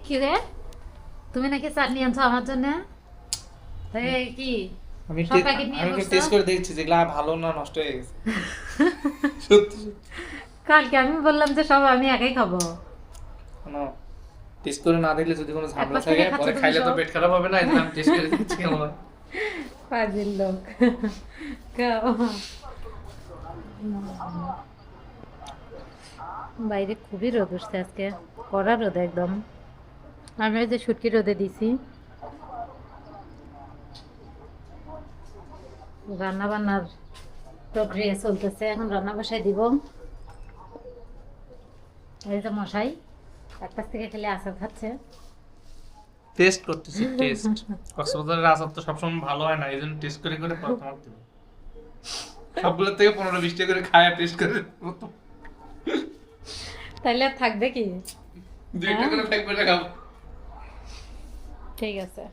কি রে, তুমি নাকি চাটনি আনছো আমার জন্য? তাই কি আমি সব প্যাকেট নিয়ে আমি বসছো? টেস্ট করে দেখছি যেগুলা ভালো না নষ্ট হয়ে গেছে। সত্যি সত্যি। কালকে আমি বললাম যে সব আমি একাই খাবো। কোনো টেস্ট করে না দেখলে যদি কোনো এক ঝামেলা পাশ থেকে থাকে খাচ্ছ পরে তুমি খাইলে তো সব। পেট খারাপ হবে না, এই জন্য আমি টেস্ট করে দেখছি কেমন হয়। ফাজিল লোক। খাও। বাইরে খুবই রোদ উঠছে আজকে, কড়া রোদ একদম। আমি ওই যে শুটকি রোদে দিছি। রান্না বান্নার প্রক্রিয়া চলতেছে, এখন রান্না বসাই দিব। এই যে মশাই এক পাশ থেকে খেলে আচার খাচ্ছে। টেস্ট করতেছি, টেস্ট। কক্সবাজারের আচার তো সবসময় ভালো হয় না, এই জন্য টেস্ট করে করে পরে তোমাকে দেবো। সবগুলোর থেকে 15-20 টাকা করে খায় টেস্ট করে প্রথম। তাইলে আর থাকবে কি? 2 টাকা করে প্যাক করে খাবো। ঠিক আছে।